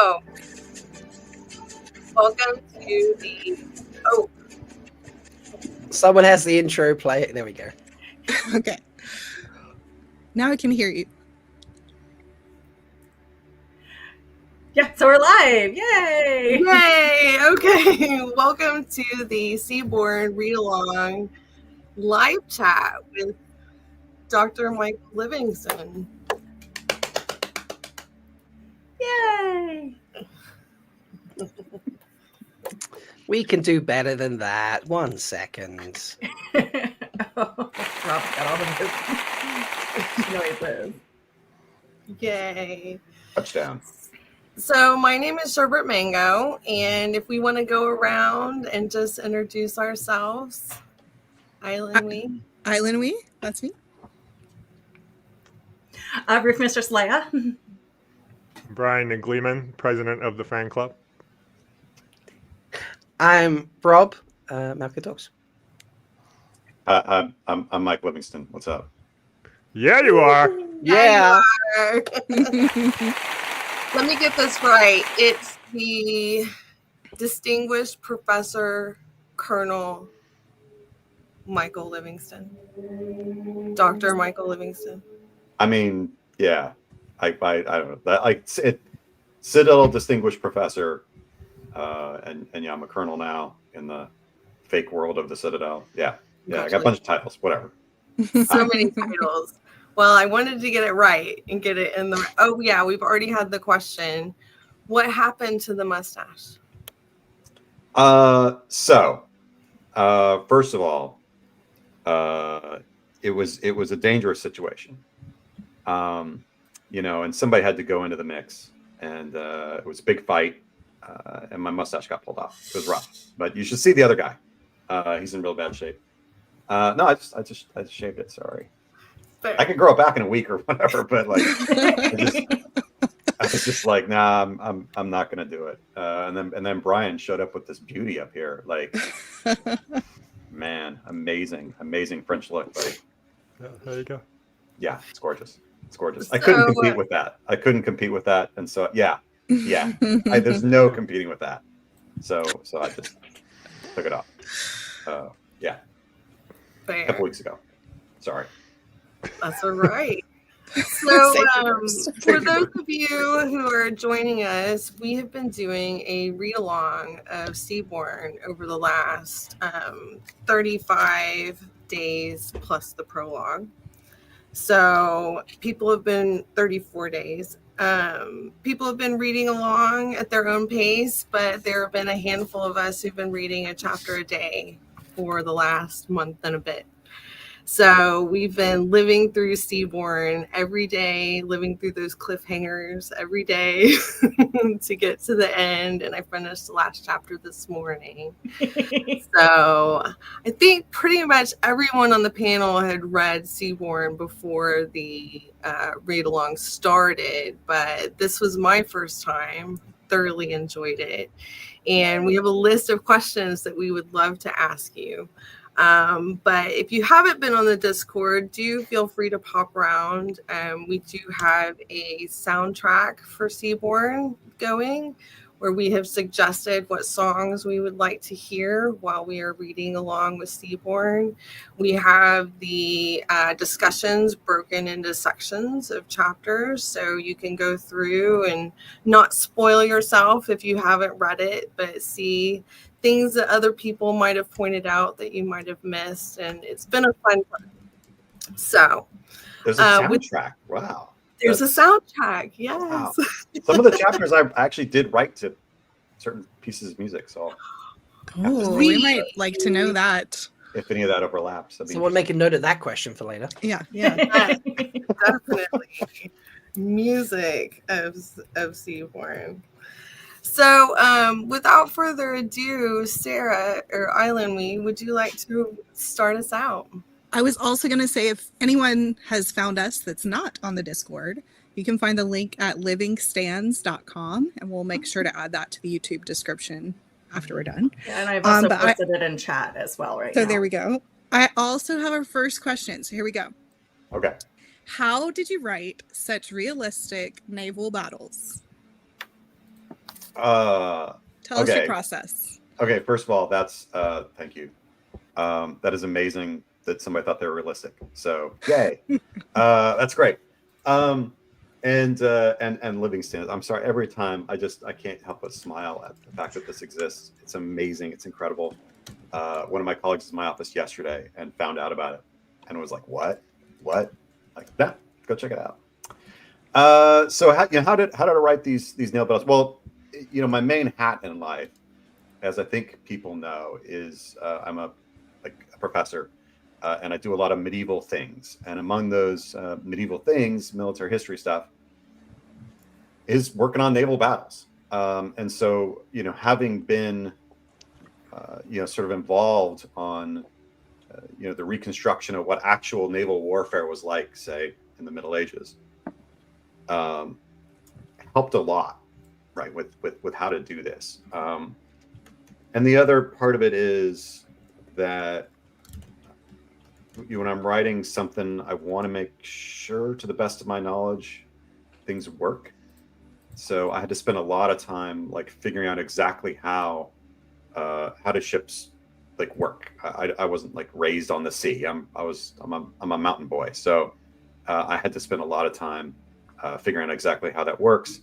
So, welcome to the. Oh, Someone has the intro play. There we go. Okay. Now I can hear you. Yeah, so we're live. Yay! yay! Okay, welcome to the Seaborn read along live chat with Dr. Michael Livingstan. Yay! We can do better than that. 1 second. Rob got all the noises. Yay! Touchdown. So my name is Sherbert Mango, and if we want to go around and just introduce ourselves, Island Island that's me. Ruth Mistress Leia. Brian Gleeman, president of the fan club. I'm Rob, Malcolm Dogs. I'm Mike Livingstan. What's up? Yeah, you are. Yeah. Let me get this right. It's the distinguished Professor Colonel Michael Livingstan. Dr. Michael Livingstan. I mean, yeah. I don't know. That Citadel distinguished professor, and yeah, I'm a colonel now in the fake world of the Citadel. Yeah. I got a bunch of titles. Whatever. So many titles. Well, I wanted to get it right and get it in the. Oh yeah, we've already had the question. What happened to the mustache? First of all, it was a dangerous situation. And somebody had to go into the mix, and it was a big fight, and my mustache got pulled off. It was rough, but you should see the other guy. He's in real bad shape. No, I just shaved it. Sorry. Fair. I could grow it back in a week or whatever, but like, I was just like, nah, I'm not gonna do it. And then Brian showed up with this beauty up here, like, man, amazing French look, buddy. Yeah, there you go. Yeah, it's gorgeous. It's gorgeous. I couldn't compete with that. And so, yeah. There's no competing with that. So I just took it off. Yeah. Fair. A couple weeks ago. Sorry. That's all right. So, for those of you who are joining us, we have been doing a read-along of Seaborn over the last 35 days plus the prologue. So, people have been 34 days. People have been reading along at their own pace, but there have been a handful of us who've been reading a chapter a day for the last month and a bit. So we've been living through Seaborn every day, living through those cliffhangers every day to get to the end. And I finished the last chapter this morning. So I think pretty much everyone on the panel had read Seaborn before the read-along started. But this was my first time. Thoroughly enjoyed it. And we have a list of questions that we would love to ask you. But if you haven't been on the Discord, do feel free to pop around. We do have a soundtrack for Seaborn going, where we have suggested what songs we would like to hear while we are reading along with Seaborn. We have the discussions broken into sections of chapters, so you can go through and not spoil yourself if you haven't read it, but see things that other people might have pointed out that you might have missed, and it's been a fun time. So there's a soundtrack. Wow. There's a soundtrack. Yes. Wow. Some of the chapters I actually did write to certain pieces of music. So we might like to know that. If any of that overlaps. So we'll make a note of that question for later. Yeah. Definitely. Music of Seaborn. So, without further ado, Sarah or Island, would you like to start us out? I was also going to say, if anyone has found us that's not on the Discord, you can find the link at livingstans.com, and we'll make sure to add that to the YouTube description after we're done. Yeah, and I've also posted it in chat as well now. So there we go. I also have our first question. So here we go. Okay. How did you write such realistic naval battles? Tell us your Okay. process. Okay, first of all, that's thank you. That is amazing that somebody thought they were realistic. So yay. That's great. And Livingstans. I'm sorry, every time I can't help but smile at the fact that this exists. It's amazing, it's incredible. One of my colleagues was in my office yesterday and found out about it and was like, what? Like, nah, go check it out. So how did I write these nail bells? Well, my main hat in life, as I think people know, is I'm a professor, and I do a lot of medieval things. And among those medieval things, military history stuff, is working on naval battles. And so, having been, sort of involved on, the reconstruction of what actual naval warfare was like, say, in the Middle Ages, helped a lot, right, with how to do this. And the other part of it is that when I'm writing something, I want to make sure, to the best of my knowledge, things work. So I had to spend a lot of time figuring out exactly how do ships work. I wasn't raised on the sea. I'm a mountain boy, so I had to spend a lot of time figuring out exactly how that works,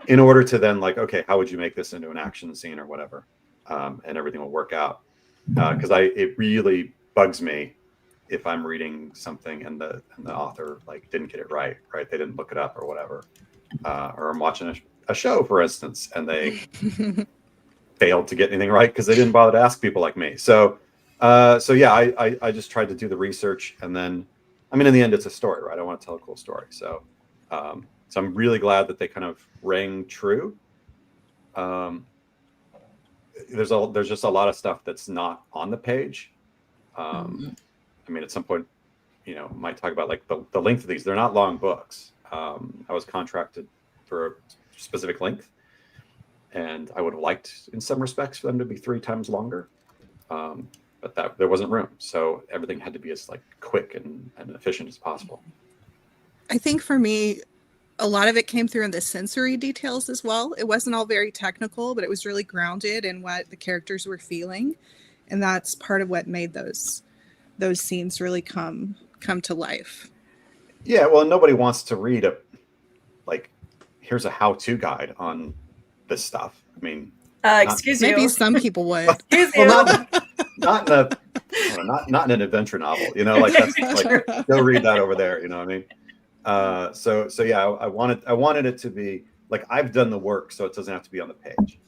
in order to then okay, how would you make this into an action scene or whatever, and everything will work out. Because it really bugs me if I'm reading something and the author didn't get it right. They didn't look it up or whatever, or I'm watching a show, for instance, and they failed to get anything right because they didn't bother to ask people like me. So yeah, I just tried to do the research, and then, I mean, in the end, it's a story, right? I want to tell a cool story. So I'm really glad that they kind of rang true. There's just a lot of stuff that's not on the page. I mean, at some point, might talk about the length of these. They're not long books. I was contracted for a specific length, and I would have liked, in some respects, for them to be 3 times longer. But there wasn't room, so everything had to be as quick and efficient as possible. I think for me, a lot of it came through in the sensory details as well. It wasn't all very technical, but it was really grounded in what the characters were feeling, and that's part of what made those scenes really come to life. Yeah, well, nobody wants to read here's a how-to guide on this stuff. I mean, excuse you. Maybe some people would. Excuse you. well, not in an adventure novel, that's go read that over there, you know what I mean? So yeah, I wanted it to be I've done the work, so it doesn't have to be on the page.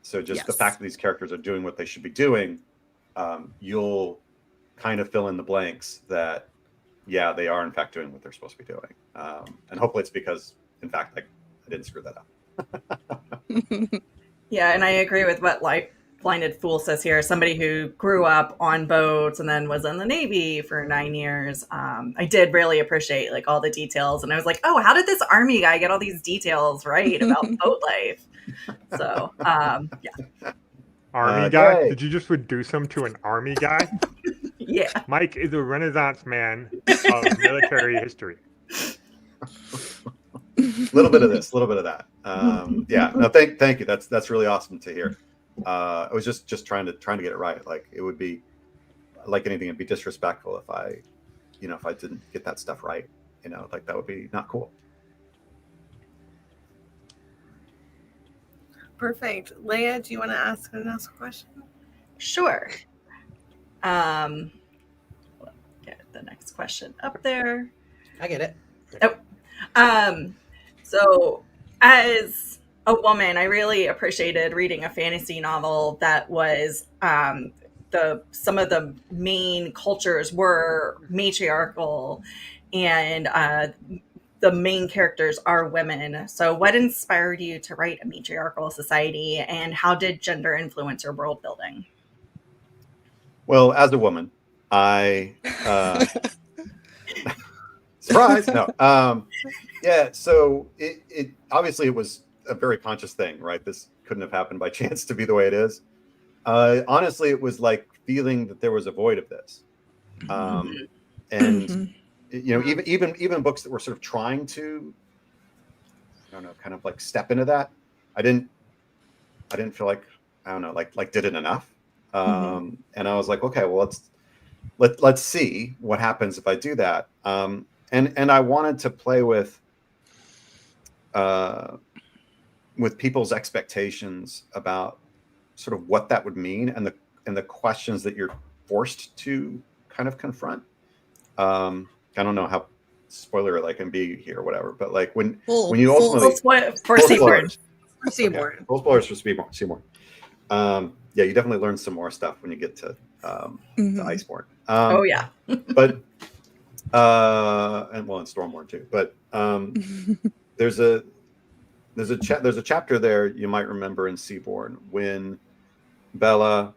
So just the fact that these characters are doing what they should be doing, you'll kind of fill in the blanks that, yeah, they are in fact doing what they're supposed to be doing. And hopefully it's because, in fact, I didn't screw that up. Yeah, and I agree with what Blinded Fool says here. Somebody who grew up on boats and then was in the Navy for 9 years. I did really appreciate all the details, and I was like, oh, how did this Army guy get all these details right about boat life? So yeah. Army guy? Did you just reduce him to an army guy? Yeah. Mike is a Renaissance man of military history. A little bit of this, a little bit of that. Yeah, no, thank you. That's really awesome to hear. I was just trying to get it right. It would be like anything, it'd be disrespectful if I didn't get that stuff right. That would be not cool. Perfect. Leia, do you want to ask a question? Sure. Get the next question up there. I get it. Oh. So as a woman, I really appreciated reading a fantasy novel that was some of the main cultures were matriarchal, and the main characters are women. So what inspired you to write a matriarchal society, and how did gender influence your world building? Well, as a woman, I surprise. No. Yeah. So it obviously it was a very conscious thing, right? This couldn't have happened by chance to be the way it is. Honestly, it was feeling that there was a void of this. And even books that were sort of trying to, I don't know, kind of step into that. I didn't I didn't feel like, I don't know, like did it enough. And I was like, okay, well, let's see what happens if I do that. And I wanted to play with people's expectations about sort of what that would mean, and the questions that you're forced to kind of confront. I don't know how spoiler I can be here or whatever, but like when you ultimately for Seaborn. Seaborn. Okay. Full spoilers for Seaborn. Yeah, you definitely learn some more stuff when you get to Iceborn. Oh yeah. But and Stormborn too. But there's a chapter there you might remember in Seaborn when Bella,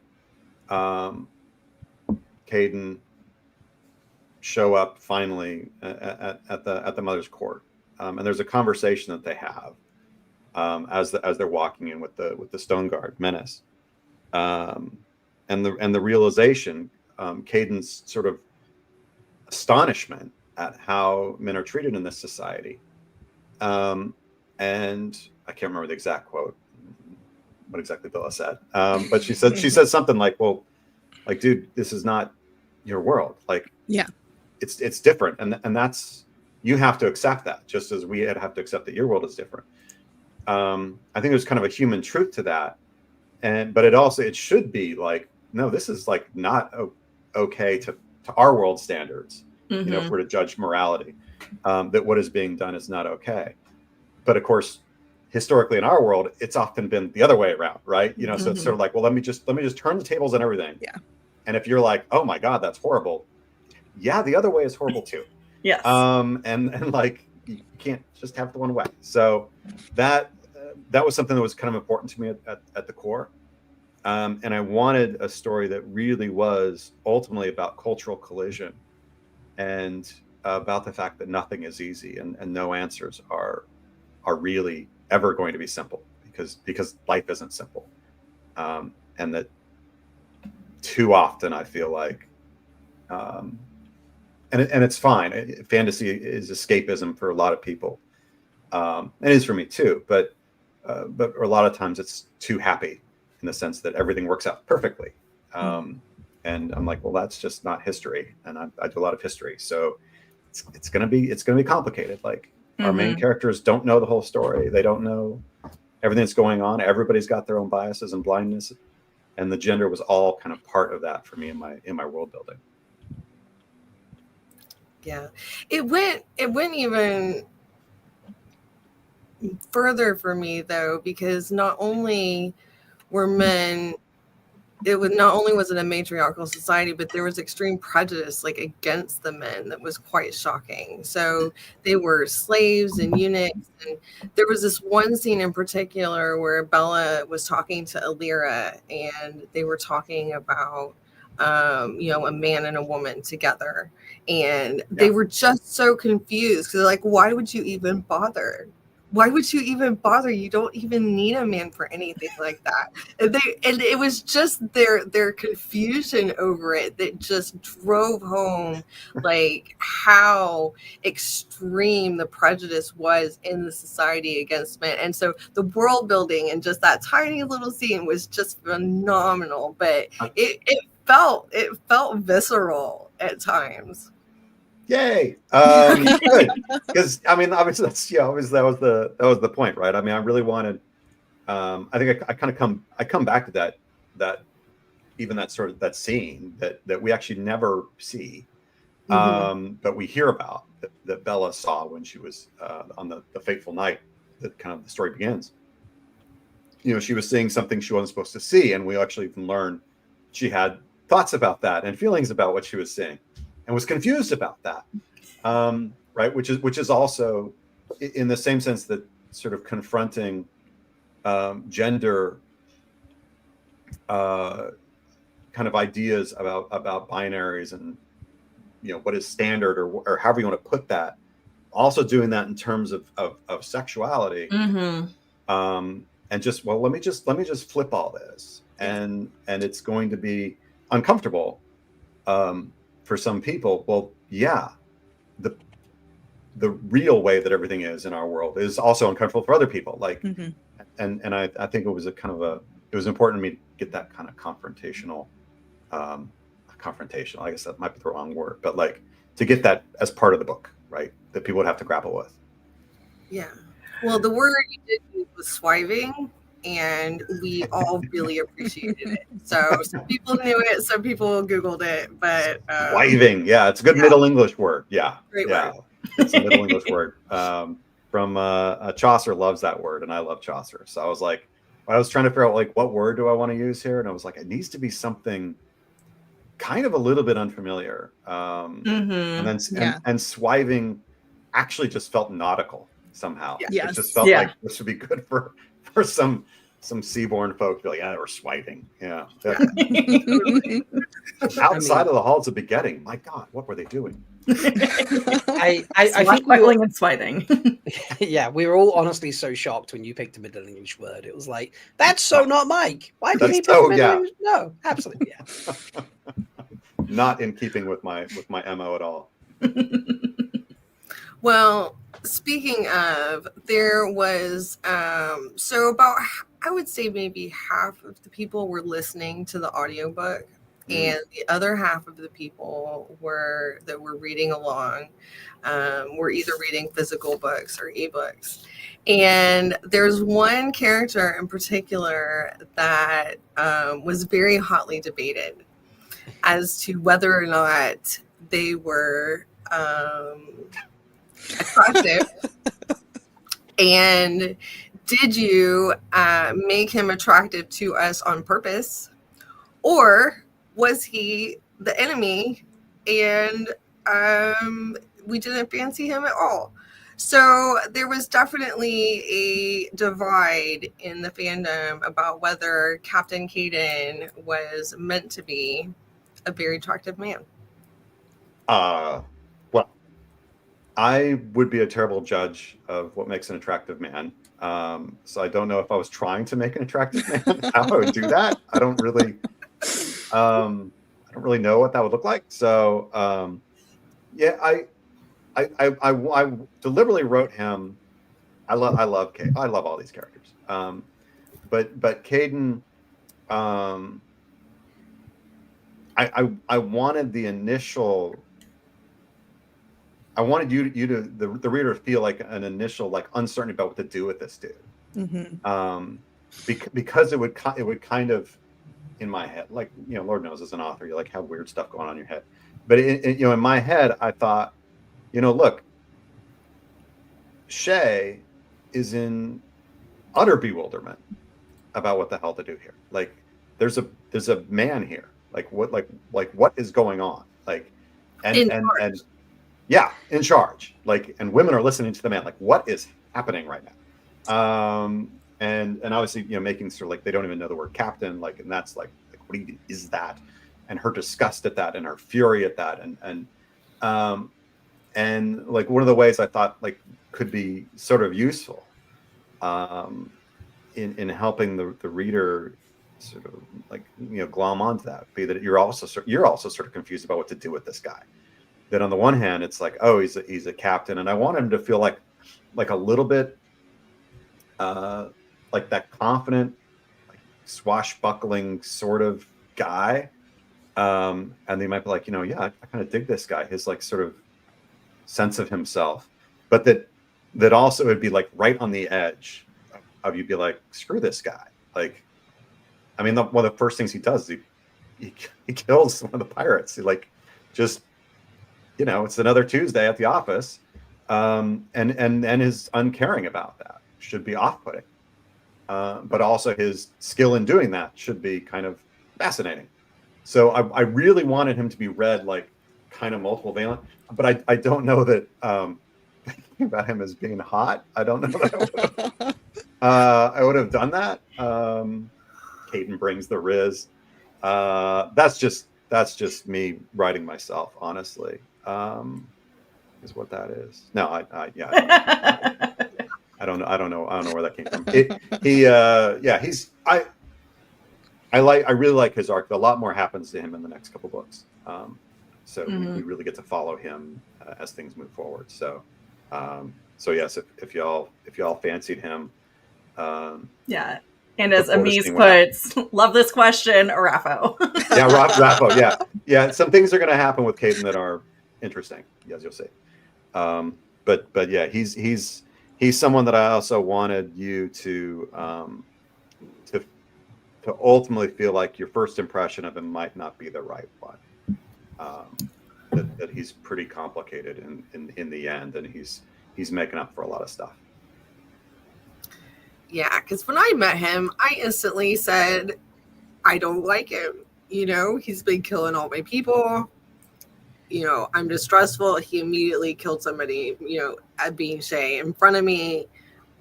Caden show up finally at the mother's court, and there's a conversation that they have as they're walking in with the stone guard Menace, and the realization, Caden's sort of astonishment at how men are treated in this society, and I can't remember the exact quote, what exactly Bella said, but she said something like, well, like, dude, this is not your world, like, yeah, it's different, and that's, you have to accept that, just as we have to accept that your world is different. I think there's kind of a human truth to that, but it should be like, no, this is like not okay to our world standards. You know, if we're to judge morality, that what is being done is not okay. But of course, historically in our world, it's often been the other way around, right? You know, so it's sort of like, well, let me just turn the tables and everything. Yeah. And if you're like, oh my God, that's horrible. Yeah, the other way is horrible too. Yes. And like, you can't just have the one way. So that was something that was kind of important to me at the core. And I wanted a story that really was ultimately about cultural collision, and about the fact that nothing is easy, and no answers are really ever going to be simple, because life isn't simple. And that too often I feel like, and it's fine. Fantasy is escapism for a lot of people. It is for me too, but a lot of times it's too happy, in the sense that everything works out perfectly. And I'm like, well, that's just not history. And I do a lot of history, so it's gonna be complicated. Like, our main characters don't know the whole story. They don't know everything that's going on. Everybody's got their own biases and blindness, and the gender was all kind of part of that for me in my world building. Yeah, it went even further for me though, because not only was it a matriarchal society, but there was extreme prejudice like against the men that was quite shocking. So they were slaves and eunuchs, and there was this one scene in particular where Bella was talking to Alira, and they were talking about a man and a woman together, and they were just so confused, because like, why would you even bother? You don't even need a man for anything like that. And it was just their confusion over it that just drove home like how extreme the prejudice was in the society against men. And so the world building and just that tiny little scene was just phenomenal, but it felt visceral at times. Yay! Good, because I mean, obviously that was the point, right? I mean, I really wanted. I think I come back to that even that sort of that scene that we actually never see, but we hear about that Bella saw when she was on the fateful night that kind of the story begins. You know, she was seeing something she wasn't supposed to see, and we actually even learn she had thoughts about that and feelings about what she was seeing, and was confused about that, right? Which is also in the same sense that sort of confronting gender kind of ideas about binaries and, you know, what is standard or however you want to put that. Also doing that in terms of sexuality, and just, well, let me just flip all this, and it's going to be uncomfortable for some people. Well, yeah, the real way that everything is in our world is also uncomfortable for other people. Like, I think it was it was important to me to get that kind of confrontational, I guess that might be the wrong word, but like to get that as part of the book, right? That people would have to grapple with. Yeah. Well, the word you did use was swiving, and we all really appreciated it. So some people knew it, some people Googled it, but Swiving, yeah, it's a good Middle English word. Yeah, great yeah, word. it's a Middle English word. From Chaucer loves that word, and I love Chaucer. So I was like, I was trying to figure out like what word do I want to use here, and I was like, it needs to be something kind of a little bit unfamiliar. And then and swiving actually just felt nautical somehow. Yes. It just felt like this would be good for some seaborn folk to be like, yeah, we're swiving. Yeah. Outside of the halls of begetting, my God, what were they doing? I think Swashbuckling and swiving. Yeah, we were all honestly so shocked when you picked a Middle English word. It was like, that's so not Mike. Why did he pick Middle English? No, absolutely, yeah. Not in keeping with my MO at all. Well, speaking of, there was so about, I would say maybe half of the people were listening to the audiobook, and the other half of the people that were reading along were either reading physical books or ebooks. And there's one character in particular that was very hotly debated as to whether or not they were attractive. And did you make him attractive to us on purpose, or was he the enemy and we didn't fancy him at all? So there was definitely a divide in the fandom about whether Captain Caden was meant to be a very attractive man. Well, I would be a terrible judge of what makes an attractive man. So I don't know if I was trying to make an attractive man, how I would do that. I don't really know what that would look like. So yeah, I deliberately wrote him. I love Caden. I love all these characters. But Caden, I wanted the initial. I wanted you to the reader to feel like an initial like uncertainty about what to do with this dude, because it would kind of in my head, like, you know, Lord knows as an author you like have weird stuff going on in your head, but you know, in my head I thought, you know, look, Shay is in utter bewilderment about what the hell to do here. Like there's a man here, like what is going on, like and yeah, in charge. Like, and women are listening to the man. Like, what is happening right now? And obviously, you know, making sure like they don't even know the word captain. Like, and that's like what even is that? And her disgust at that, and her fury at that, and like one of the ways I thought like could be sort of useful, in helping the reader sort of like, you know, glom onto that, be that you're also sort of confused about what to do with this guy. That on the one hand, it's like, oh, he's a captain, and I want him to feel like a little bit like that confident, like swashbuckling sort of guy, and they might be like, you know, yeah, I kind of dig this guy, his like sort of sense of himself, but that also would be like right on the edge of you'd be like, screw this guy. Like, I mean, one of the first things he does is he kills one of the pirates. He like just, you know, it's another Tuesday at the office, and his uncaring about that should be off-putting, but also his skill in doing that should be kind of fascinating. So I really wanted him to be read like kind of multiple valent, but I don't know that thinking about him as being hot, I don't know that I would have done that. Caden brings the Riz. That's just me writing myself, honestly. Is what that is. No, I don't know where that came from. I really like his arc. A lot more happens to him in the next couple books. So we really get to follow him as things move forward. So yes, if y'all fancied him, Yeah. And as before this Amise thing went puts, love this question, Raffo. Yeah, Raffo. Yeah. Some things are going to happen with Caden that are interesting, as you'll see. But yeah, he's someone that I also wanted you to ultimately feel like your first impression of him might not be the right one. That he's pretty complicated in the end, and he's making up for a lot of stuff. Yeah, because when I met him, I instantly said, I don't like him. You know, he's been killing all my people. You know, I'm distrustful. He immediately killed somebody, you know, at being Shay in front of me.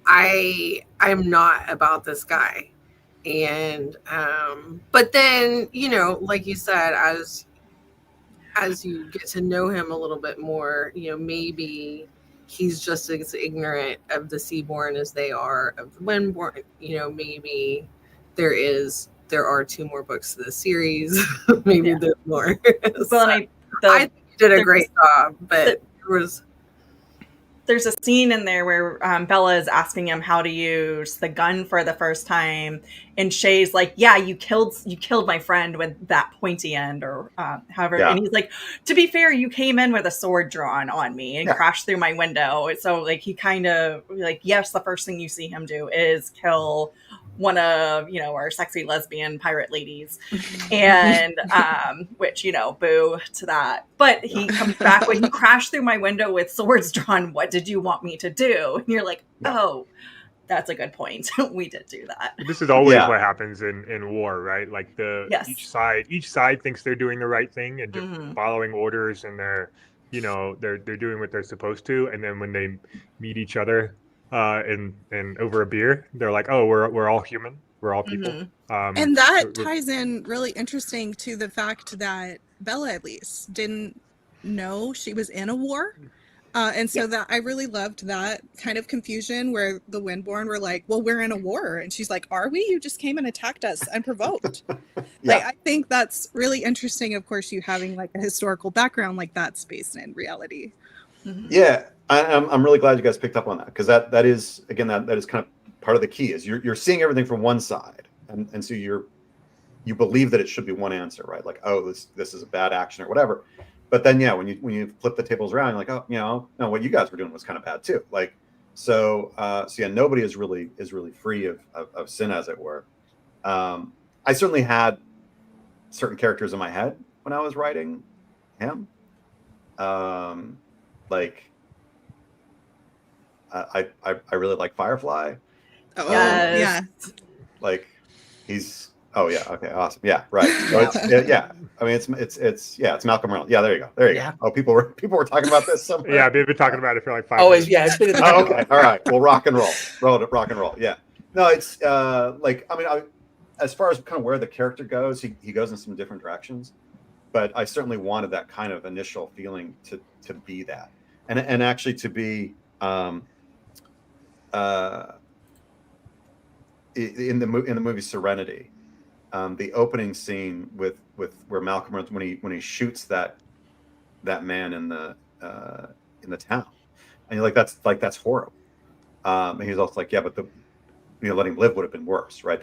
I'm not about this guy. And but then, you know, like you said, as you get to know him a little bit more, you know, maybe he's just as ignorant of the Seaborn as they are of the Windborn. You know, maybe there are 2 more books to the series. Maybe there's more. Well, I think you did a great job, but there's a scene in there where Bella is asking him how to use the gun for the first time, and Shay's like, "Yeah, you killed my friend with that pointy end, or however." Yeah. And he's like, "To be fair, you came in with a sword drawn on me and crashed through my window." So like he kind of like, yes, the first thing you see him do is kill one of, you know, our sexy lesbian pirate ladies, and which, you know, boo to that. But he comes back when you crashed through my window with swords drawn. What did you want me to do? And you're like, oh, that's a good point. We did do that. This is always what happens in war, right? Like each side thinks they're doing the right thing and just following orders, and they're doing what they're supposed to, and then when they meet each other and over a beer, they're like, oh, we're all human, we're all people. And that ties in really interesting to the fact that Bella at least didn't know she was in a war. And so that I really loved that kind of confusion where the Windborn were like, well, we're in a war. And she's like, are we? You just came and attacked us unprovoked. Like, I think that's really interesting. Of course, you having like a historical background like that's based in reality. Yeah, I'm really glad you guys picked up on that, because that is, again, that is kind of part of the key is you're seeing everything from one side, and so you believe that it should be one answer, right? Like, oh, this is a bad action or whatever. But then, when you flip the tables around, you're like, oh, no, what you guys were doing was kind of bad too. Like, so nobody is really free of sin, as it were. I certainly had certain characters in my head when I was writing him. Like, I really like Firefly. Oh, yeah. Like, he's. Oh yeah. Okay. Awesome. Yeah. Right. So I mean, it's Malcolm Reynolds. Yeah. There you go. Yeah. Oh, people were talking about this somewhere. Yeah, they've been talking about it for like 5 Always. minutes. Yeah. It's been. Oh, okay. All right. Well, rock and roll. Yeah. No, it's like, I mean, as far as kind of where the character goes, he goes in some different directions, but I certainly wanted that kind of initial feeling to be that, and actually to be in the movie Serenity. The opening scene with where Malcolm runs when he shoots that man in the town, and you're like, that's horrible. And he's also like, yeah, but letting him live would have been worse, right?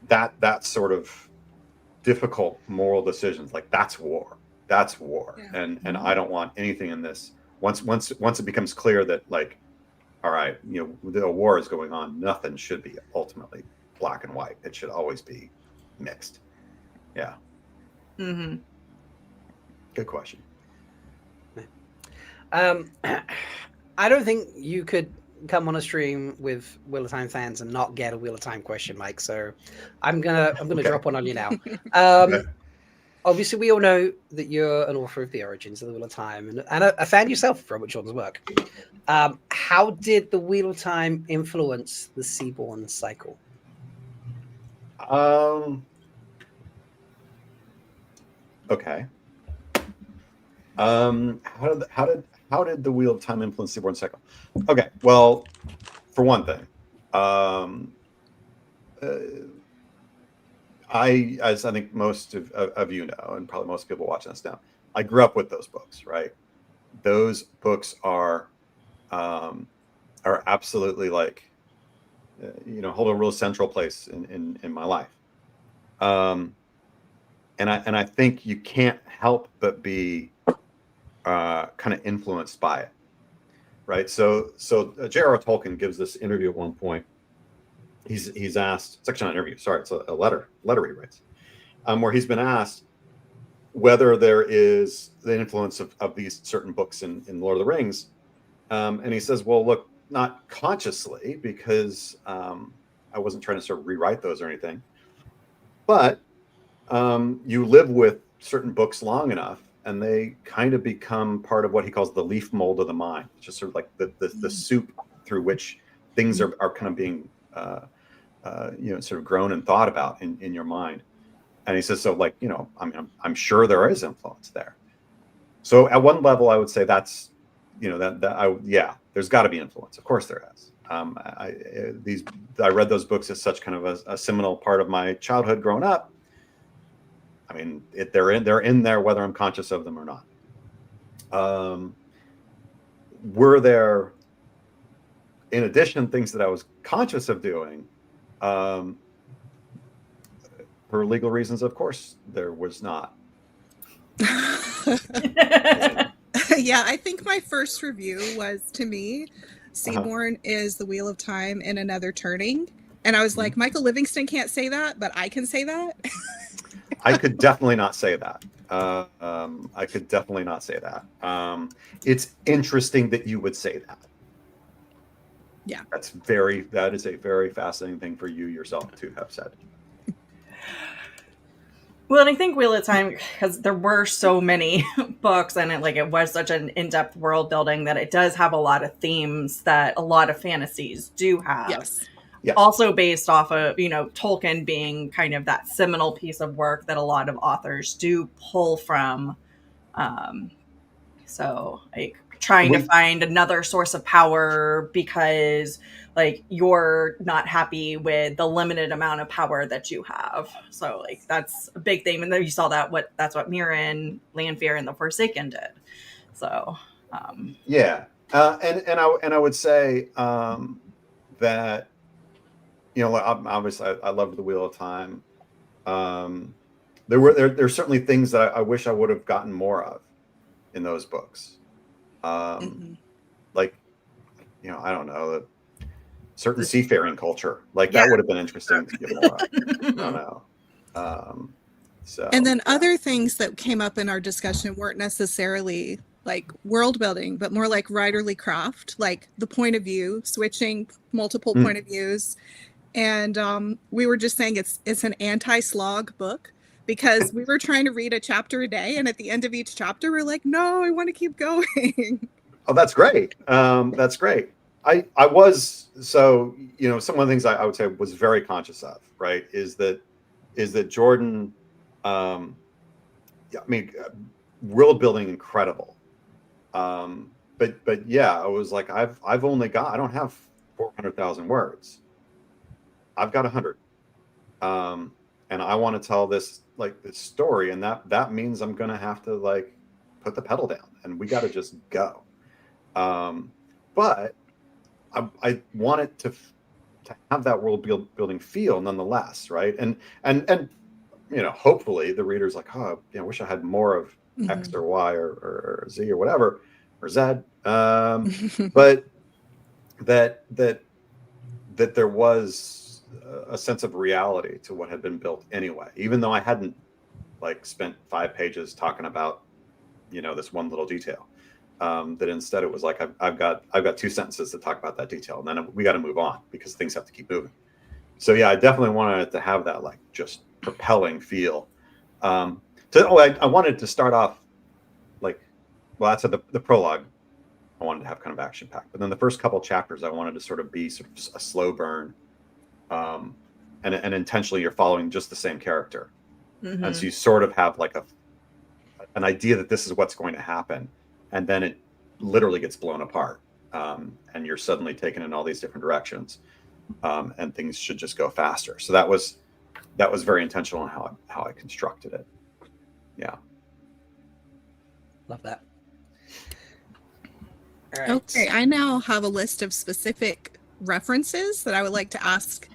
That sort of difficult moral decisions, like that's war, and I don't want anything in this. Once it becomes clear that, like, all right, the war is going on, nothing should be ultimately black and white. It should always be mixed. Yeah. Mm-hmm. Good question. I don't think you could come on a stream with Wheel of Time fans and not get a Wheel of Time question, Mike. So I'm gonna drop one on you now. Obviously, we all know that you're an author of the origins of the Wheel of Time and a fan yourself of Robert Jordan's work. How did the Wheel of Time influence the Seaborn cycle? Okay. How did the Wheel of Time influence Seaborn cycle? Okay. Well, for one thing, as I think most of you know, and probably most people watching this now, I grew up with those books, right? Those books are absolutely like hold a real central place in my life. And I think you can't help but be kind of influenced by it, right? So J.R.R. Tolkien gives this interview at one point. He's asked, it's actually not an interview, sorry, it's a letter he writes, where he's been asked whether there is the influence of these certain books in Lord of the Rings. And he says, well, look, not consciously, because I wasn't trying to sort of rewrite those or anything. But you live with certain books long enough, and they kind of become part of what he calls the leaf mold of the mind. It's just sort of like the soup through which things are kind of being, sort of grown and thought about in your mind. And he says, so like, I'm sure there is influence there. So at one level, I would say that's, there's got to be influence. Of course there is. I read those books as such kind of a seminal part of my childhood growing up. I mean, they're in there whether I'm conscious of them or not. Were there, in addition, things that I was conscious of doing? For legal reasons, of course, there was not. Yeah, I think my first review was, to me, Seaborn is the Wheel of Time in another turning. And I was like, Michael Livingstan can't say that, but I can say that. I could definitely not say that. I could definitely not say that. It's interesting that you would say that. Yeah. That is a very fascinating thing for you yourself to have said. Well, and I think Wheel of Time, because there were so many books and it was such an in-depth world building, that it does have a lot of themes that a lot of fantasies do have. Yes. Also based off of, Tolkien being kind of that seminal piece of work that a lot of authors do pull from. So trying to find another source of power because you're not happy with the limited amount of power that you have. So that's a big thing. And then you saw that's what Mirren, Lanfear, and the Forsaken did. So and I would say that obviously I loved the Wheel of Time. There's certainly things that I wish I would have gotten more of in those books. I don't know, certain seafaring culture, that would have been interesting to get more of. I don't know. And then other things that came up in our discussion weren't necessarily world building, but more like writerly craft, the point of view, switching multiple point of views. And we were just saying it's an anti-slog book, because we were trying to read a chapter a day, and at the end of each chapter we're like, no, I want to keep going. Oh, that's great. That's great. I was, so some of the things I would say was very conscious of, right, is that Jordan, world building incredible, but yeah, I was like, I don't have 400,000 words. I've got 100, and I want to tell this story, and that means I'm gonna have to put the pedal down, and we got to just go. But I want it to have that world building feel nonetheless, right? And hopefully the reader's like, oh, I wish I had more of X or Y or Z or whatever, or Z. But that there was a sense of reality to what had been built anyway, even though I hadn't spent 5 pages talking about this one little detail. That instead it was I've got 2 sentences to talk about that detail, and then we got to move on because things have to keep moving. So yeah, I definitely wanted it to have that just propelling feel. I wanted to start off that's the prologue. I wanted to have kind of action packed, but then the first couple chapters I wanted to sort of be sort of a slow burn, and intentionally you're following just the same character, and so you sort of have an idea that this is what's going to happen. And then it literally gets blown apart, and you're suddenly taken in all these different directions, and things should just go faster. So that was very intentional in how I constructed it. Yeah, love that. All right. Okay, I now have a list of specific references that I would like to ask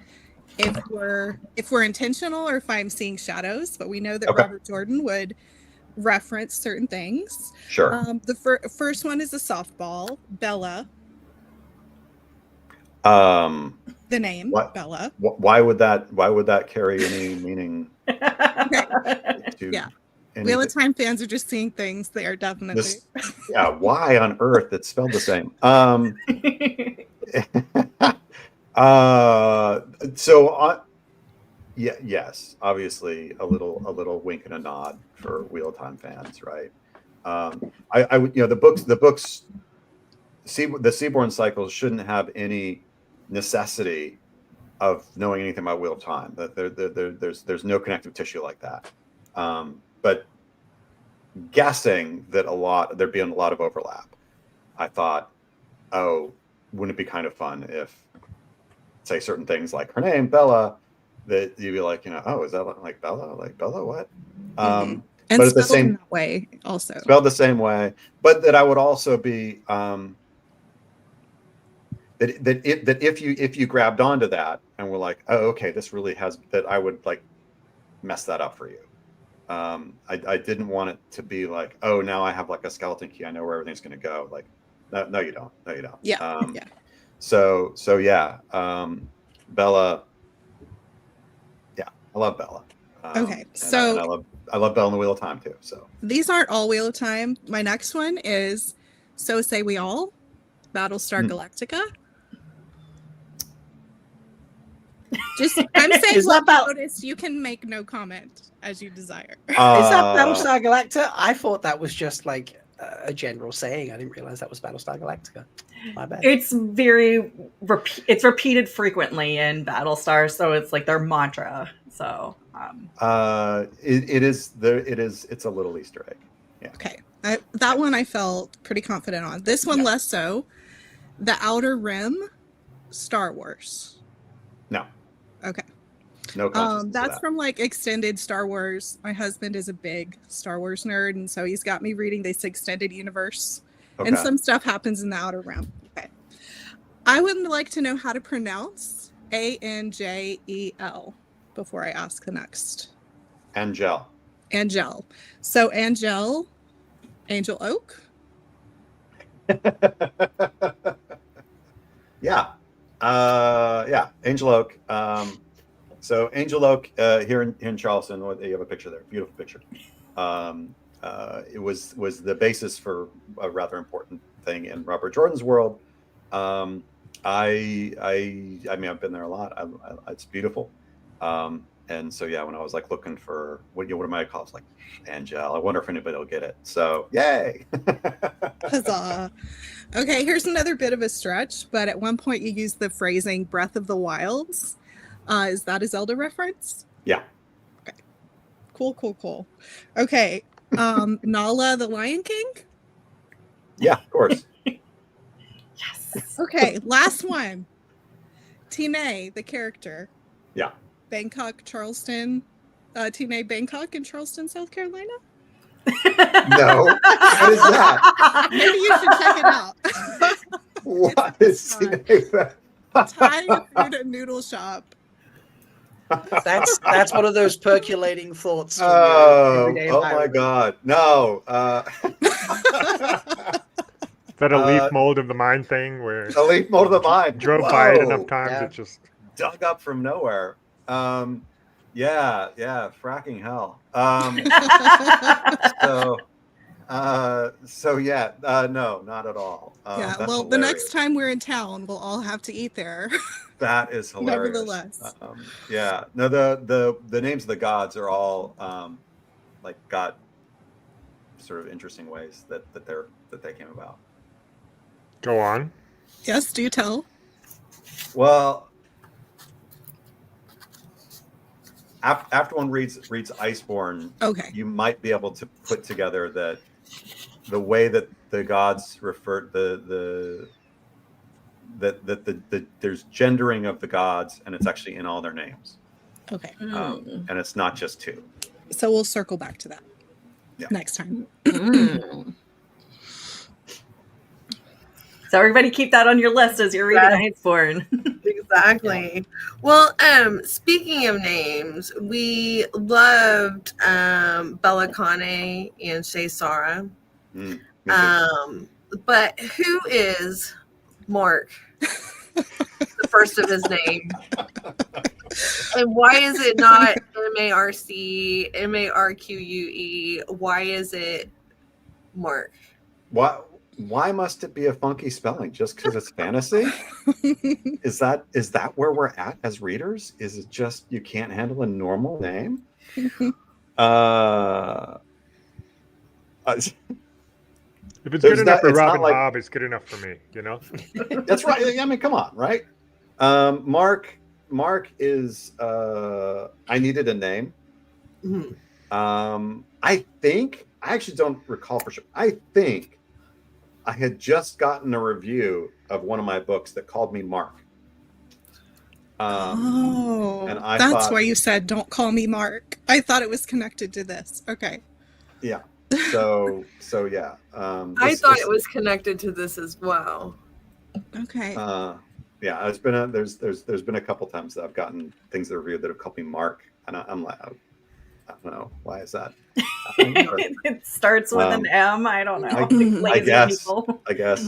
if we're intentional or if I'm seeing shadows. But we know that Robert Jordan would reference certain things. Sure. The first one is a softball, Bella. The name Bella. Why would that carry any meaning? Yeah. Wheel of Time fans are just seeing things. They are definitely. Why on earth it's spelled the same? Yes, obviously a little wink and a nod for Wheel of Time fans, right? I would, the books, the Seaborn cycles shouldn't have any necessity of knowing anything about Wheel of Time. That there's no connective tissue like that. But guessing that there'd be a lot of overlap, I thought, oh, wouldn't it be kind of fun if, say, certain things like her name Bella, that you'd be like, oh, is that like Bella? Like Bella, what? And but at the same in that way, also spelled the same way. But that I would also be that if you grabbed onto that and were like, oh, okay, this really has that, I would like mess that up for you. I didn't want it to be like, oh, now I have like a skeleton key. I know where everything's going to go. Like, no, you don't. No, you don't. Yeah. So yeah. Bella. Yeah, I love Bella. Okay, so I love Bella in the Wheel of Time too. So these aren't all Wheel of Time. My next one is So Say We All, Battlestar Galactica. Just I'm saying Is that about notice, you can make no comment as you desire. Is that Battlestar Galactica? I thought that was just like a general saying. I didn't realize that was Battlestar Galactica. My bad. It's it's repeated frequently in Battlestar, so it's like their mantra. So it's a little Easter egg. Yeah. Okay. That one I felt pretty confident on. This one less so. The Outer Rim, Star Wars. No. Okay. No context that's from like extended Star Wars. My husband is a big Star Wars nerd, and so he's got me reading this extended universe. Okay. And some stuff happens in the Outer Rim. Okay. I would like to know how to pronounce Anjel before I ask the next. Angel. So Angel Oak? Yeah. Angel Oak. So Angel Oak here in Charleston, you have a picture there, beautiful picture. It was the basis for a rather important thing in Robert Jordan's world. I mean, I've been there a lot. It's beautiful. And so when I was like looking for what am I called? It's like Angel. I wonder if anybody will get it. So yay! Huzzah! Okay, here's another bit of a stretch, but at one point you used the phrasing "Breath of the Wilds." Is that a Zelda reference? Yeah. Okay. Cool. Okay. Nala, the Lion King? Yeah, of course. Yes. Okay, last one. Tine, the character. Yeah. Bangkok, Charleston. Tine Bangkok in Charleston, South Carolina? No. What is that? Maybe you should check it out. What is Thai food and noodle shop. That's one of those percolating thoughts. Oh my God. No. Is that a leaf mold of the mind thing where a leaf mold of the mind drove by it enough times it just dug up from nowhere. Yeah, fracking hell. No, not at all. Yeah, well, the next time we're in town, we'll all have to eat there. That is hilarious. Nevertheless. Yeah, no, the names of the gods are all like got sort of interesting ways that they came about. Go on. Yes, do tell. Well, after one reads Iceborn, okay, you might be able to put together that the way that the gods refer that there's gendering of the gods, and it's actually in all their names. Okay, and it's not just two. So we'll circle back to that next time. So everybody keep that on your list as you're reading Iceborn. Exactly. Yeah. Well, speaking of names, we loved Bella Conne and Shay Sara. But who is Mark? The first of his name. And why is it not M-A-R-C, M-A-R-Q-U-E? Why is it Mark? Why must it be a funky spelling? Just because it's fantasy? Is that where we're at as readers? Is it just you can't handle a normal name? If it's good enough for Robin Hobb, it's good enough for me, you know? That's right. I mean, come on, right? Mark is I needed a name. Mm-hmm. I actually don't recall for sure. I think I had just gotten a review of one of my books that called me Mark. And that's why you said, don't call me Mark. I thought it was connected to this. Okay. Yeah. So yeah. I thought it was connected to this as well. Okay. Yeah, it's been there's been a couple times that I've gotten things that are reviewed that have called me Mark, and I'm like, I don't know, why is that? It starts with an M. I don't know. I guess.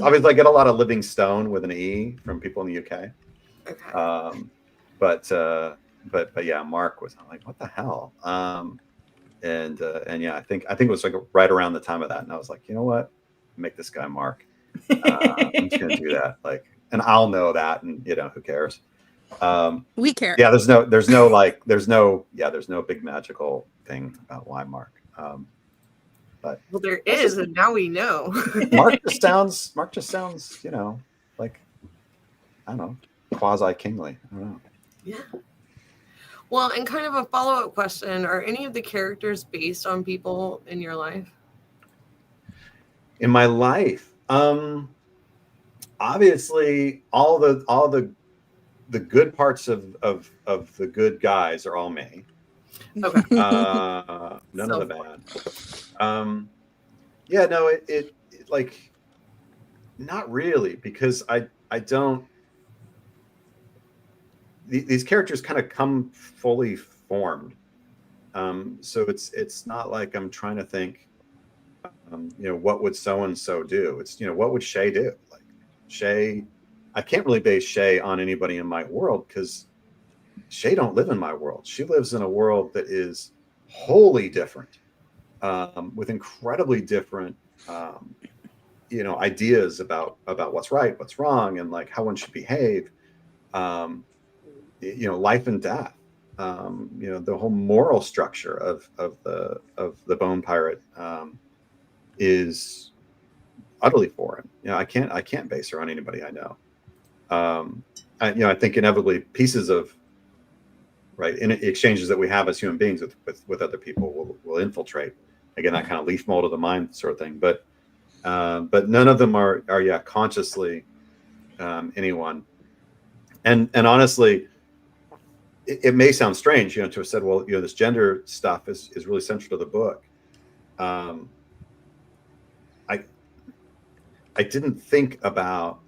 I get a lot of Livingstone with an E from people in the UK. Okay. But yeah, Mark was. I'm like, what the hell? And yeah, I think it was like right around the time of that, and I was like, you know what, make this guy Mark. I'm just gonna do that, like, and I'll know that, and you know, who cares? We care. Yeah, there's no big magical thing about why Mark. But well, there is, and now we know. Mark just sounds, you know, like, I don't know, quasi kingly. I don't know. Yeah. Well, and kind of a follow-up question: are any of the characters based on people in your life? In my life, obviously, all the good parts of the good guys are all me. Okay. None of the bad. Yeah, no, it like, not really, because I don't. These characters kind of come fully formed, so it's not like I'm trying to think, you know, what would so and so do? It's, you know, what would Shay do? Like, Shay, I can't really base Shay on anybody in my world, because Shay don't live in my world. She lives in a world that is wholly different, with incredibly different, you know, ideas about what's right, what's wrong, and like how one should behave. You know, life and death. You know, the whole moral structure of the Bone Pirate is utterly foreign. You know, I can't base her on anybody I know. I think inevitably pieces of in exchanges that we have as human beings with other people will infiltrate, again, that kind of leaf mold of the mind sort of thing. But none of them are consciously anyone. And honestly, it may sound strange, you know, to have said, well, you know, this gender stuff is really central to the book. I didn't think about,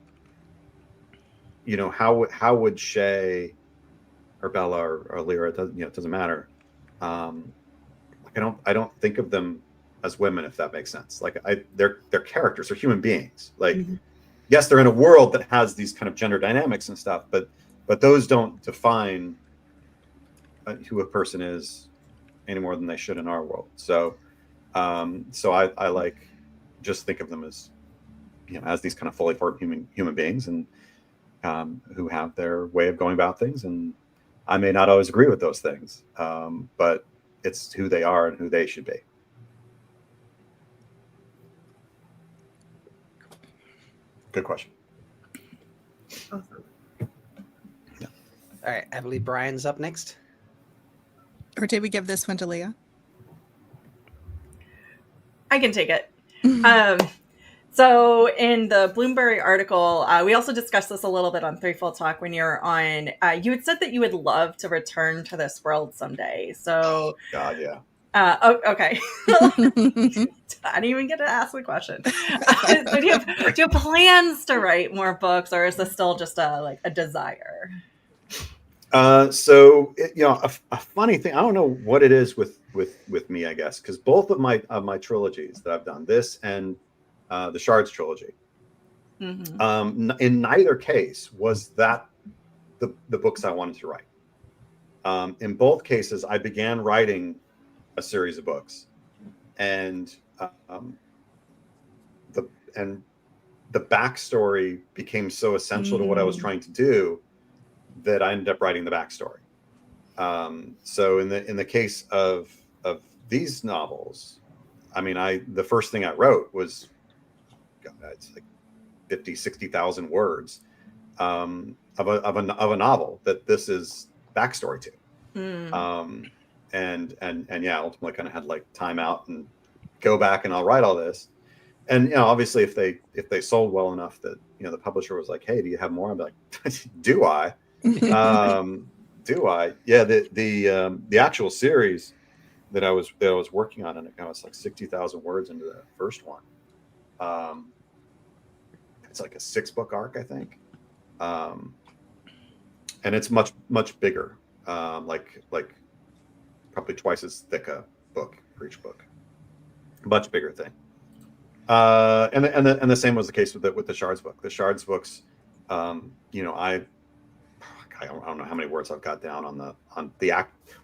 you know, how would Shay or Bella or Lyra, it doesn't matter. I don't think of them as women, if that makes sense. Like, they're characters, they're human beings. Like, yes, they're in a world that has these kind of gender dynamics and stuff, but those don't define who a person is any more than they should in our world. So I like, just think of them as, you know, as these kind of fully formed human beings, and who have their way of going about things. And I may not always agree with those things, but it's who they are and who they should be. Good question. Awesome. Yeah. All right, I believe Brian's up next. Or did we give this one to Leah? I can take it. So in the Bloomsbury article, we also discussed this a little bit on Threefold Talk when you're on. You had said that you would love to return to this world someday. So, God, yeah. Okay. I didn't even get to ask the question. So do you have plans to write more books, or is this still just a desire? So a funny thing, I don't know what it is with me, I guess, because both of my trilogies that I've done, this and the Shards trilogy, in neither case was that the books I wanted to write. In both cases, I began writing a series of books, and the backstory became so essential to what I was trying to do that I ended up writing the backstory. So in the case of these novels, I mean, the first thing I wrote was, God, it's like 60,000 words of a novel that this is backstory to. And yeah, ultimately kind of had like time out and go back and I'll write all this. And obviously if they sold well enough that the publisher was like, hey, do you have more? I'm like, do I? Do I? Yeah, the actual series that I was working on, and it was like 60,000 words into the first one. It's like a 6-book arc, I think, and it's much bigger, like probably twice as thick a book for each book, much bigger thing. And the same was the case with the Shards book. The Shards books, I don't know how many words I've got down on the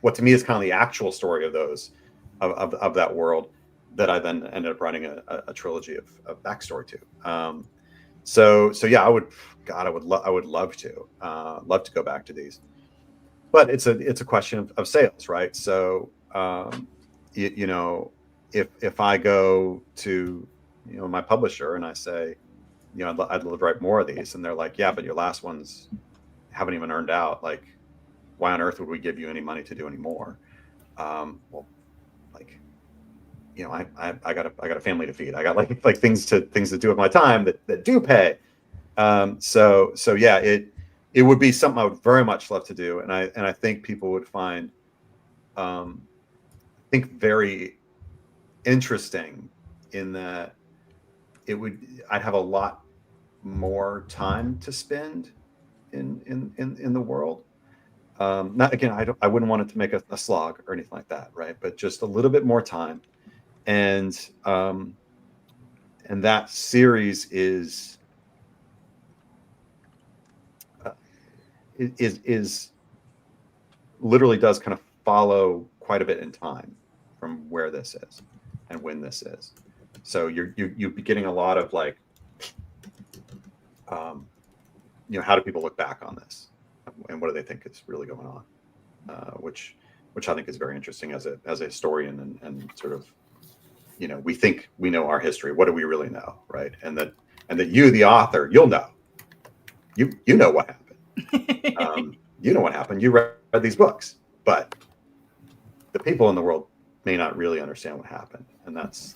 what to me is kind of the actual story of those of that world that I then ended up writing a trilogy of backstory to. So yeah, I would love to go back to these, but it's a question of sales, right? So if I go to my publisher and I say, I'd love to write more of these, and they're like, yeah, but your last ones haven't even earned out. Like, why on earth would we give you any money to do any more? Well, like, I got a family to feed. I got like things to do with my time that do pay. So yeah, it would be something I would very much love to do, and I think people would find very interesting in that I'd have a lot more time to spend in the world. Not again, I wouldn't want it to make a slog or anything like that, right? But just a little bit more time, and that series is literally does kind of follow quite a bit in time from where this is and when this is. So you'd be getting a lot of like, how do people look back on this, and what do they think is really going on, which I think is very interesting as a historian, and sort of, we think we know our history. What do we really know, right? And that you, the author, you'll know. You know what happened. You know what happened. You read these books, but the people in the world may not really understand what happened, and that's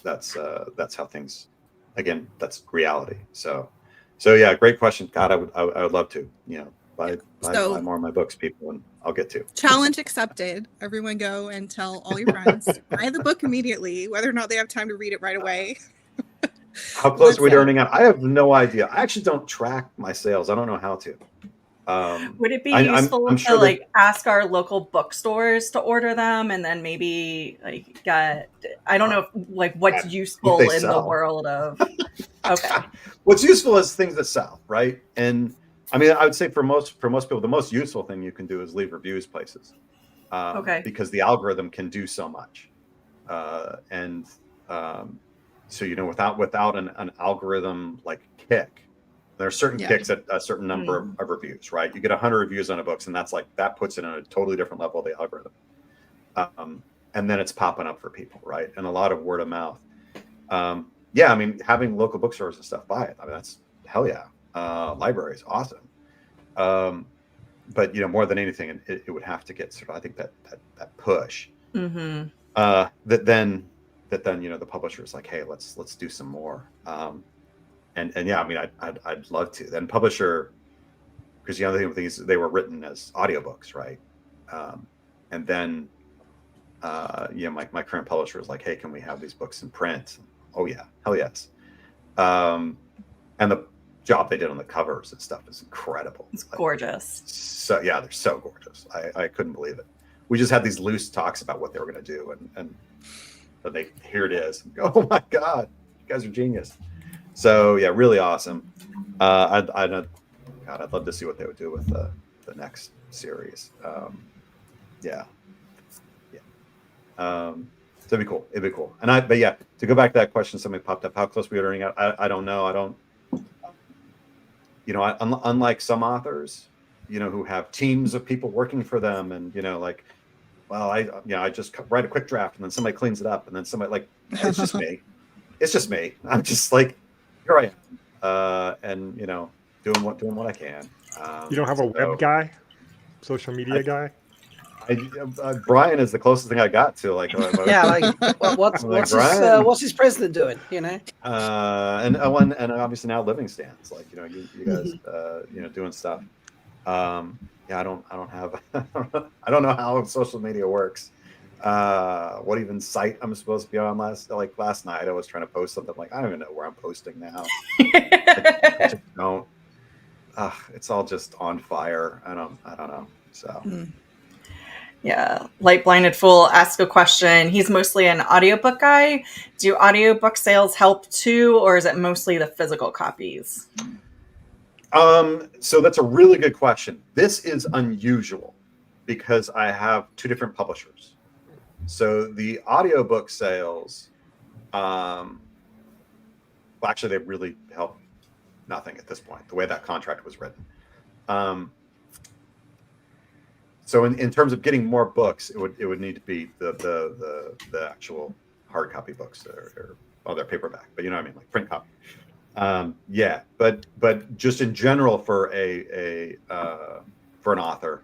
how things. Again, that's reality. So yeah, great question. God, I would love to. Buy more of my books, people, and I'll get to. Challenge accepted. Everyone go and tell all your friends. Buy the book immediately, whether or not they have time to read it right away. How close are we to earning out? I have no idea. I actually don't track my sales. I don't know how to. Would it be useful I'm sure to ask our local bookstores to order them, and then maybe get? I don't know what's useful in the world of. Okay. What's useful is things that sell, right? And I mean, I would say for most people, the most useful thing you can do is leave reviews places, because the algorithm can do so much, so without an algorithm kick. There are certain kicks at a certain number of reviews, right? You get 100 reviews on a book, and that puts it in a totally different level of the algorithm. And then it's popping up for people, right? And a lot of word of mouth. Yeah, I mean, having local bookstores and stuff buy it. I mean, that's hell yeah. Libraries, awesome. But more than anything, it would have to get sort of, I think, that push. Mm-hmm. That then the publisher is like, hey, let's do some more. And yeah, I mean, I'd love to. Then publisher, because the other thing is they were written as audiobooks, right? And then my current publisher was like, hey, can we have these books in print? Oh yeah, hell yes. And the job they did on the covers and stuff is incredible. It's gorgeous. So yeah, they're so gorgeous. I couldn't believe it. We just had these loose talks about what they were going to do, and here it is. Oh my God, you guys are genius. So yeah, really awesome. I'd love to see what they would do with the next series. So it'd be cool. It'd be cool. But yeah, to go back to that question, somebody popped up. How close we are running out? I don't know. Unlike some authors, who have teams of people working for them, and I just write a quick draft and then somebody cleans it up and then somebody it's just me. It's just me. I'm just like, here I am, and doing what I can. You don't have a web guy, social media guy? Brian is the closest thing I got to what's his president doing? And obviously now Livingstans, you guys doing stuff. I don't have I don't know how social media works. What even site I'm supposed to be on last night I was trying to post something I don't even know where I'm posting now. I just don't. It's all just on fire. I don't know. So. Yeah. Light Blinded Fool asked a question. He's mostly an audiobook guy. Do audiobook sales help too, or is it mostly the physical copies? So that's a really good question. This is unusual because I have two different publishers. So the audiobook sales, actually they really help nothing at this point, the way that contract was written. So in terms of getting more books, it would need to be the actual hard copy books or they're paperback, but you know what I mean, like print copy. But just in general for an author,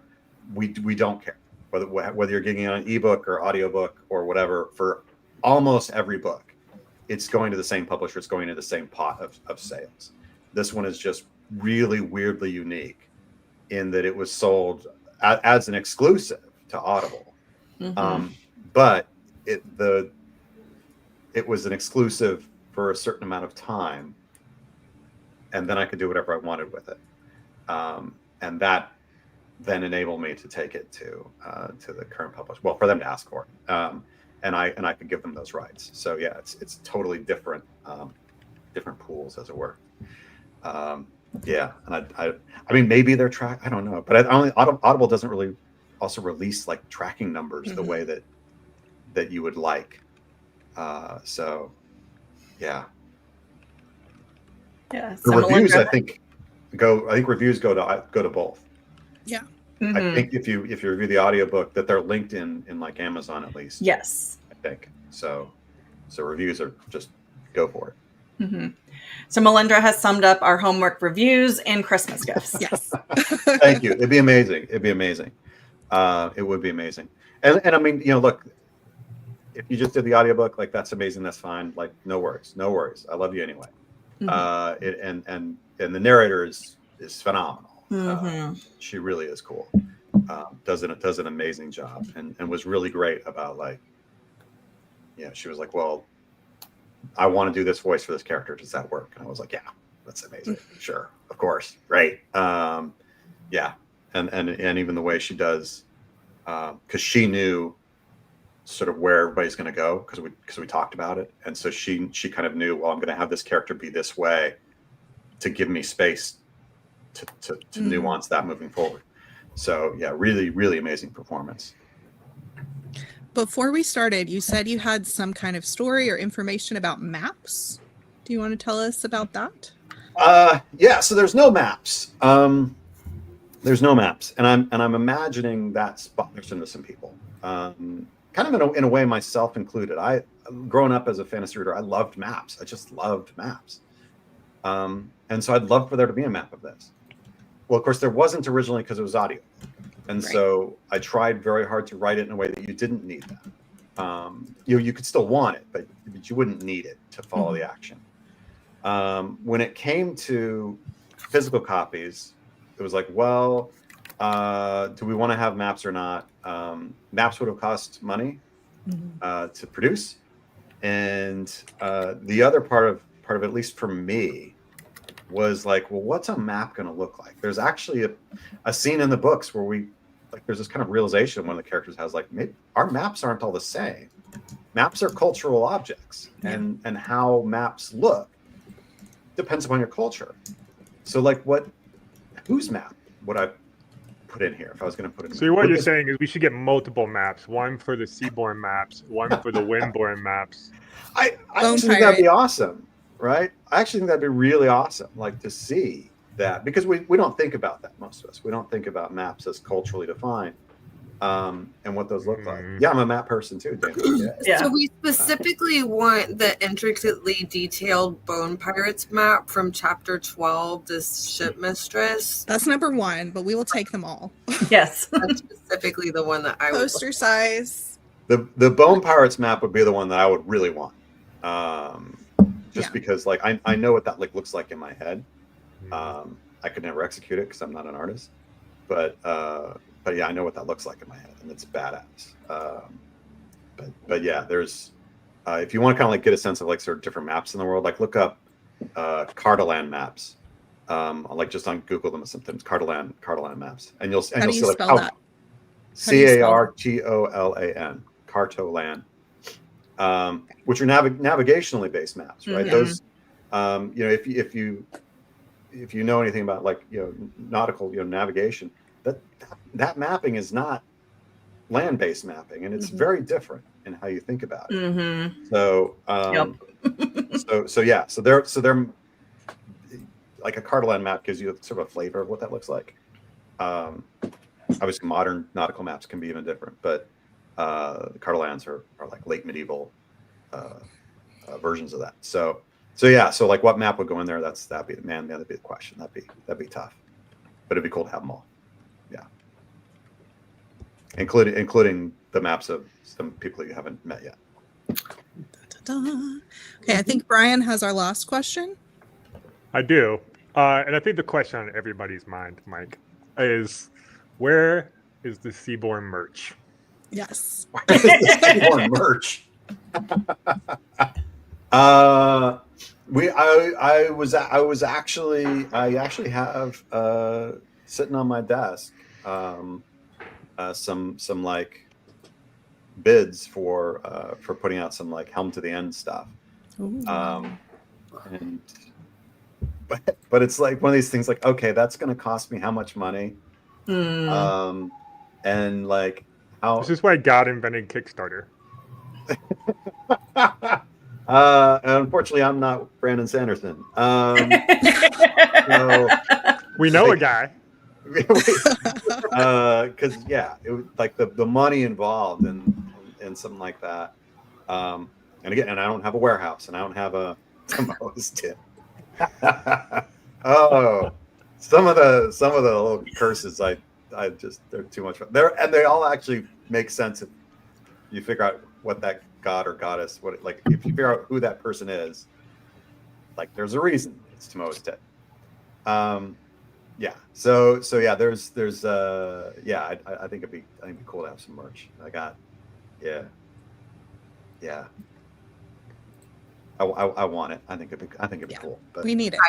we don't care whether you're getting on an ebook or audiobook or whatever. For almost every book, it's going to the same publisher. It's going to the same pot of sales. This one is just really weirdly unique in that it was sold as an exclusive to Audible. Mm-hmm. But it was an exclusive for a certain amount of time, and then I could do whatever I wanted with it. And that then enabled me to take it to the current publisher. Well, for them to ask for it, and I could give them those rights. So yeah, it's totally different pools, as it were. Yeah, and I mean, maybe they're I don't know, but Audible doesn't really also release tracking numbers the way that you would like. So yeah. Yeah. The reviews, I think reviews go to both. Yeah. Mm-hmm. I think if you review the audiobook, that they're linked in Amazon at least. Yes. I think so. So reviews are just go for it. Mm-hmm. So Melindra has summed up our homework, reviews, and Christmas gifts. Yes. Thank you. It'd be amazing. It would be amazing. And I mean, look, if you just did the audiobook, that's amazing. That's fine. No worries. I love you anyway. Mm-hmm. And the narrator is phenomenal. Mm-hmm. She really is cool. Does an amazing job and was really great about she was like, well, I want to do this voice for this character. Does that work? And I was like, yeah, that's amazing. Sure. Of course. Great. Yeah. And even the way she does, cause she knew sort of where everybody's going to go. Cause we talked about it. And so she kind of knew, well, I'm going to have this character be this way to give me space to nuance that moving forward. So yeah, really, really amazing performance. Before we started, you said you had some kind of story or information about maps. Do you want to tell us about that? Yeah. So there's no maps. There's no maps, and I'm imagining that's bothersome to some people. Kind of in a way, myself included. Growing up as a fantasy reader, I loved maps. I just loved maps. And so I'd love for there to be a map of this. Well, of course, there wasn't originally because it was audio. And right. So I tried very hard to write it in a way that you didn't need that. You could still want it, but you wouldn't need it to follow the action. When it came to physical copies, it was like, well, do we want to have maps or not? Maps would have cost money. to produce. And the other part of it, at least for me, was like, well, what's a map going to look like? There's actually a scene in the books where there's this kind of realization one of the characters has, like, maybe our maps aren't all the same. Maps are cultural objects, and how maps look depends upon your culture. So, like, whose map would I put in here if I was going to put in? So what you're saying is we should get multiple maps, one for the Seaborn maps, one for the Windborn maps. I actually think that'd be awesome, right? I actually think that'd be really awesome, like, to see that, because we don't think about that, most of us. We don't think about maps as culturally defined, and what those look like. Yeah, I'm a map person too, Dan. Yeah. So we specifically want the intricately detailed Bone Pirates map from chapter 12, this ship mistress. That's number 1, but we will take them all. Yes. That's specifically the one that I would poster size. The Bone Pirates map would be the one that I would really want. Because, like, I know what that, like, looks like in my head. I could never execute it because I'm not an artist, but yeah, I know what that looks like in my head, and it's badass. But yeah, there's if you want to kind of, like, get a sense of, like, sort of different maps in the world, like, look up Cartoland maps, like, just on Google them or something. It's Cartoland maps, and you'll see, like, that? Cartolan, Cartoland, which are navigationally based maps, right? Those, if you know anything about, like, nautical, navigation, that mapping is not land-based mapping, and it's very different in how you think about it. So, so they're like, a Cartoland map gives you sort of a flavor of what that looks like. Obviously, modern nautical maps can be even different, but the Cartolands are like late medieval versions of that. So yeah, so, like, what map would go in there? That'd be the question. That'd be tough, but it'd be cool to have them all. Yeah, including the maps of some people you haven't met yet. Okay, I think Brian has our last question. I do, and I think the question on everybody's mind, Mike, is where is the Seaborn merch? Yes. Where is the Seaborn merch? I actually have sitting on my desk some like bids for putting out some, like, Helm to the End stuff. And but it's like one of these things, like, okay, that's going to cost me how much money? And, like, how this is why God invented Kickstarter. Unfortunately, I'm not Brandon Sanderson. So, we know a guy. Because it was like the money involved in something like that. And again, and I don't have a warehouse, and I don't have a most tip. Oh, some of the little curses, I just, they're too much fun. And they all actually make sense if you figure out what that god or goddess, if you figure out who that person is, like, there's a reason it's Tomoa's tip. Yeah. So yeah, there's I think it'd be cool to have some merch. I want it. I think it'd be cool. But we need it.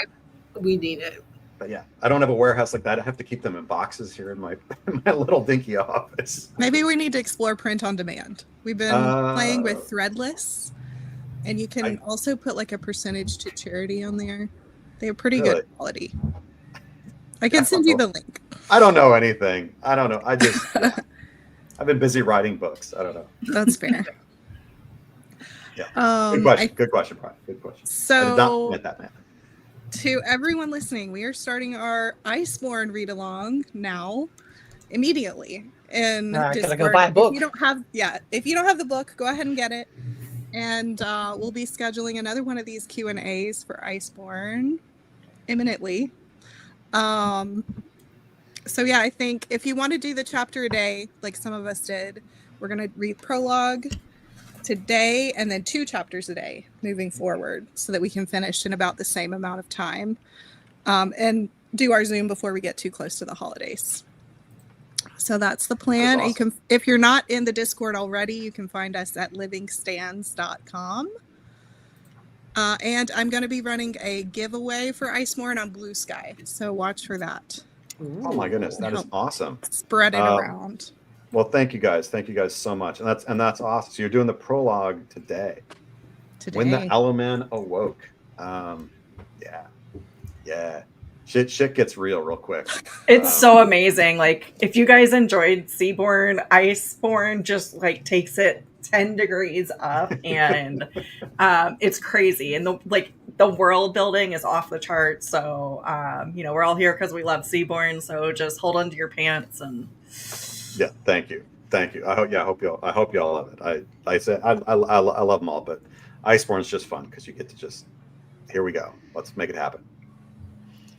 We need it. But yeah, I don't have a warehouse like that. I have to keep them in boxes here in my little dinky office. Maybe we need to explore print on demand. We've been playing with Threadless, and you can also put, like, a percentage to charity on there. They have pretty good quality. I can send you the link. I don't know anything. I don't know. I just I've been busy writing books. I don't know. That's fair. Yeah. Good question. Good question, Brian. Good question. So, I did not admit that, man. To everyone listening, we are starting our Iceborn read along now, immediately. And gotta go buy a book. If you don't have the book, go ahead and get it. And we'll be scheduling another one of these Q&As for Iceborn imminently. So yeah, I think if you want to do the chapter a day, like some of us did, we're going to read prologue today and then 2 chapters a day moving forward so that we can finish in about the same amount of time, and do our Zoom before we get too close to the holidays. So that's the plan. That's You can, if you're not in the Discord already, you can find us at livingstans.com. And I'm going to be running a giveaway for Iceborn on Blue Sky. So watch for that. Oh my goodness, that is awesome. Spread it around. Well, thank you guys. Thank you guys so much. And that's awesome. So you're doing the prologue today. When the Eleman awoke. Yeah. Shit gets real quick. It's so amazing. Like, if you guys enjoyed Seaborn, Iceborn just like takes it 10 degrees up, and it's crazy. And the world building is off the charts. So we're all here because we love Seaborn. So just hold on to your pants and. Yeah, thank you. I hope y'all love it. I love them all, but Iceborn's just fun because you get to just, here we go. Let's make it happen.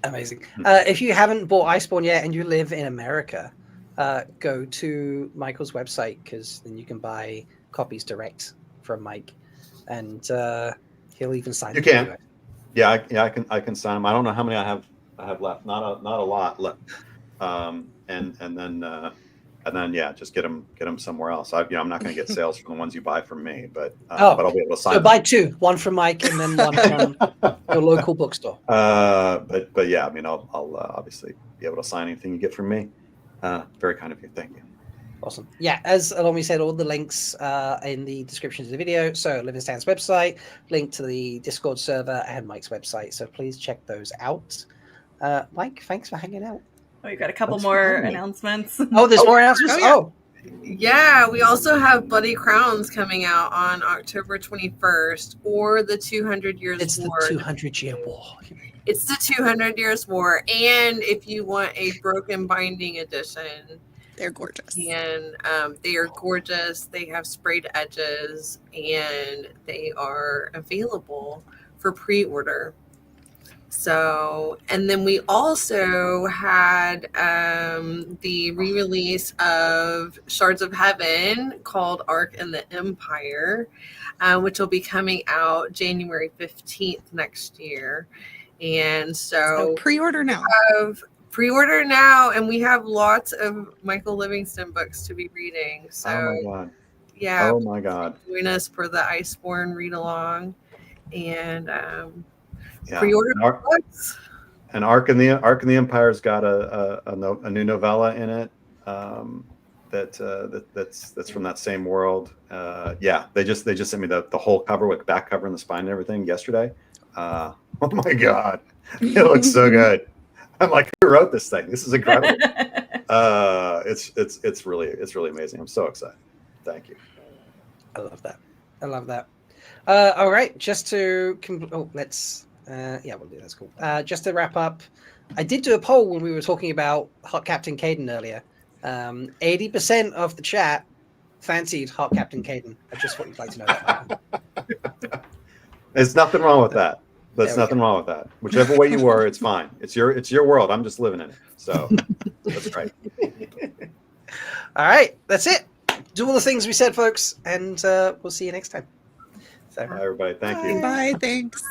Amazing. If you haven't bought Iceborn yet and you live in America, go to Michael's website, because then you can buy copies direct from Mike, and he'll even sign them. You can. Yeah, I can sign them. I don't know how many I have left. Not a lot left. And then just get them somewhere else. I'm not going to get sales from the ones you buy from me, but I'll be able to sign. So buy two, one from Mike and then one from your local bookstore. But yeah, I mean, I'll obviously be able to sign anything you get from me. Very kind of you. Thank you. Awesome. Yeah, as Alomi said, all the links in the description of the video. So Livingstan's website, link to the Discord server, and Mike's website. So please check those out. Mike, thanks for hanging out. Oh, we've got a couple more announcements. Oh, there's more announcements? Oh, yeah. We also have Bloody Crowns coming out on October 21st, or the 200 Years War. It's the 200-year war. It's the 200 Years War. And if you want a Broken Binding edition, they're gorgeous. And they are gorgeous. They have sprayed edges, and they are available for pre-order. So, and then we also had the re-release of Shards of Heaven called Ark and the Empire, which will be coming out January 15th next year. And so pre-order now. Pre-order now, and we have lots of Michael Livingstan books to be reading. So, oh my god! Yeah. Oh my god! Join us for the Iceborn read along, and yeah. Pre-order books. And Ark and the Empire's got a new novella in it. That's from that same world. Yeah, they just sent me the whole cover with back cover and the spine and everything yesterday. Oh my god, it looks so good. I'm like, who wrote this thing? This is incredible. It's really amazing. I'm so excited. Thank you. I love that. All right, just to let's we'll do that's cool. Just to wrap up, I did do a poll when we were talking about Hot Captain Caden earlier. 80% of the chat fancied Hot Captain Caden. I just thought you'd like to know that. There's nothing wrong with that. There's nothing wrong with that. Whichever way you were, it's fine. It's your world. I'm just living in it. So that's great. All right, that's it. Do all the things we said, folks, and we'll see you next time. Bye, everybody. Thank you. Bye. Thanks.